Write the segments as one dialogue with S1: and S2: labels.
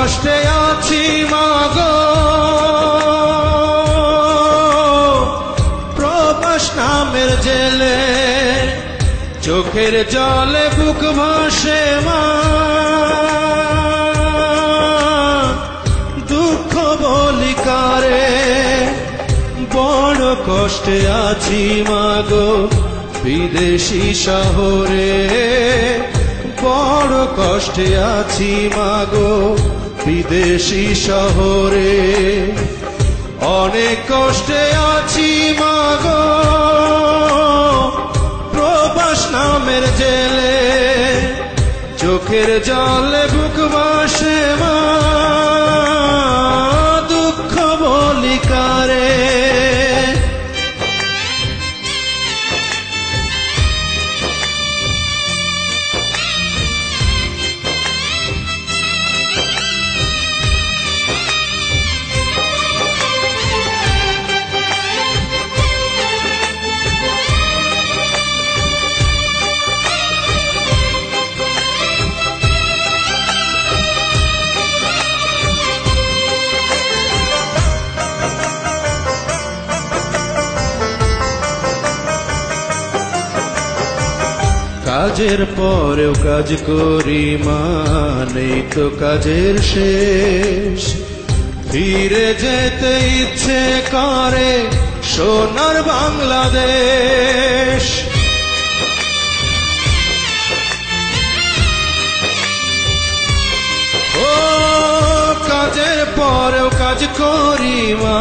S1: কষ্টে আছি মাগো, প্রবাস নামের জেলে, চোখের জলে বুক ভাসে মা, দুঃখ বলি কারে, বড় কষ্টে আছি মাগো বিদেশি শহরে, বড় কষ্টে আছি মাগো বিদেশি শহরে, অনেক কষ্টে আছি মাগো প্রবাস নামের জেলে, চোখের জলে বুক ভাসে মা, দুঃখ বলি কারে। কাজের পরেও কাজ করি মা, নেই তো কাজের শেষ, ফিরে যেতে ইচ্ছে করে সোনার বাংলাদেশ। ও কাজের পরেও কাজ করি মা,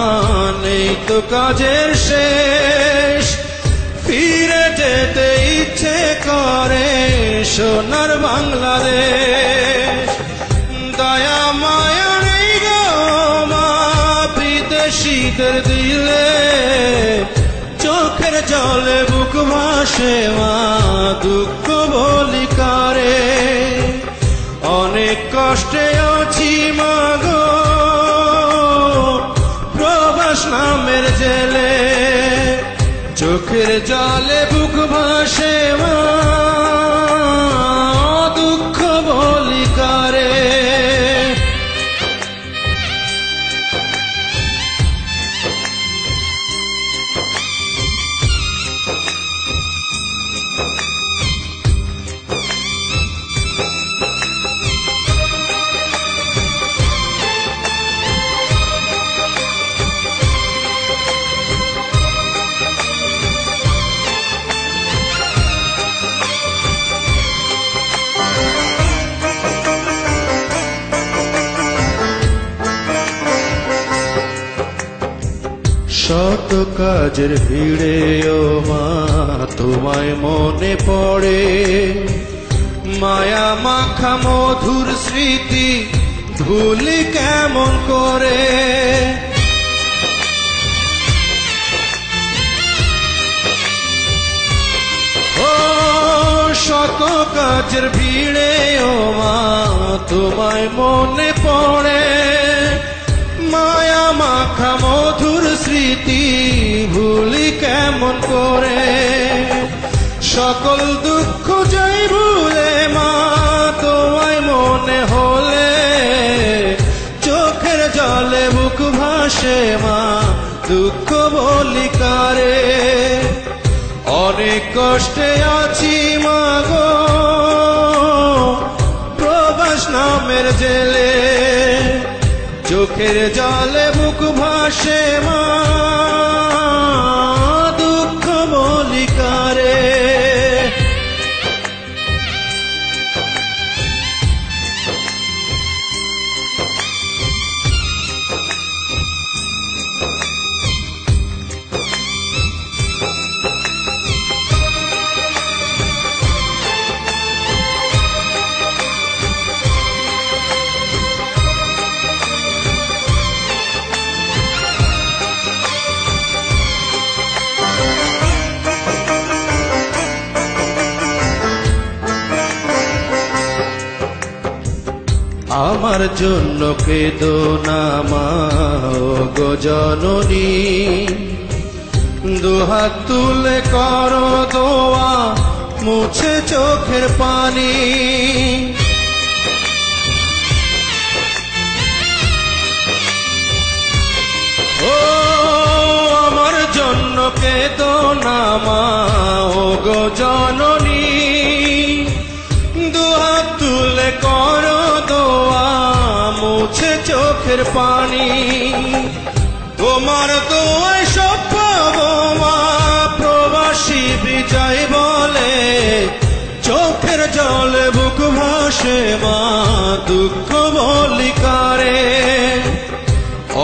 S1: নেই তো কাজের শেষ, ফিরে যেতে ইচ্ছে করে সোনার বাংলাদেশ। দয়া মায়া নেই গো মা বিদেশিদের দিলে, চোখের জলে বুক ভাসে মা, দুঃখ বলি কারে, অনেক কষ্টে আছি মাগো প্রবাস নামের জেলে, চোখের জলে বুক ভাসে মা, দুঃখ বলি কারে। শত কাজের ভিড়ে ও মা তোমায় মনে পড়ে, মায়া মাখা মধুর স্মৃতি ভুলি কেমন করে। ও শত কাজের ভিড়ে ও মা তোমায় মনে পড়ে, মায়া মাখা মধুর স্মৃতি ভুলি কেমন করে। সকল দুঃখ যাই ভুলে মা তোমায় মনে হলে, চোখের জলে বুক ভাসে মা, দুঃখ বলি কারে, অনেক কষ্টে আছি মাগো প্রবাস নামের জেলে, চোখের জলে বুক ভাসে মা, দুঃখ বলি কারে। আমার জন্য কেঁদো না মা গো জননী, দুহাত তুলে করো দোয়া মুছে চোখের পানি। ও আমার জন্য কেঁদো না মা, ও গো জননী, দুহাত তুলে করো দোয়া, মুছে চোখের পানি। তোমার দোয়ায় সব পাবো মা, প্রবাসী বিজয় বলে, চোখের জলে বুক ভাসে মা, দুঃখ বলি কারে।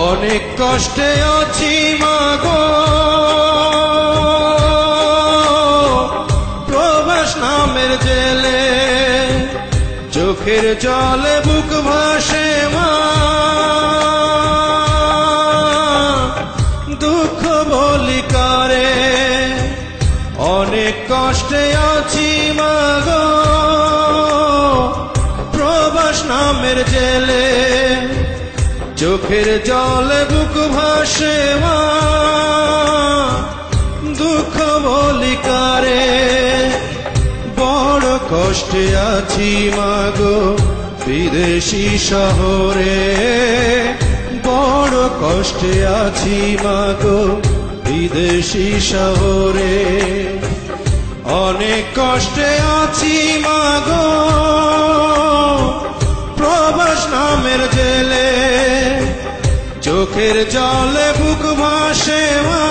S1: অনেক কষ্টে আছি মা গো, প্রবাস নামের জেলে, চোখের জলে বুক ভাসে মা, দুঃখ বলি কারে। অনেক কষ্টে আছি মা গো, প্রবাস নামের জেলে, চোখের জলে বুক ভাসে মা, দুঃখ বলি কারে। বড় কষ্টে আছি মা গো বিদেশি শহরে, বড় কষ্টে আছি মা গো বিদেশি শহরে। অনেক কষ্টে আছি মা গো, প্রবাস নামের জেলে, চোখের জলে বুক ভাসে মা,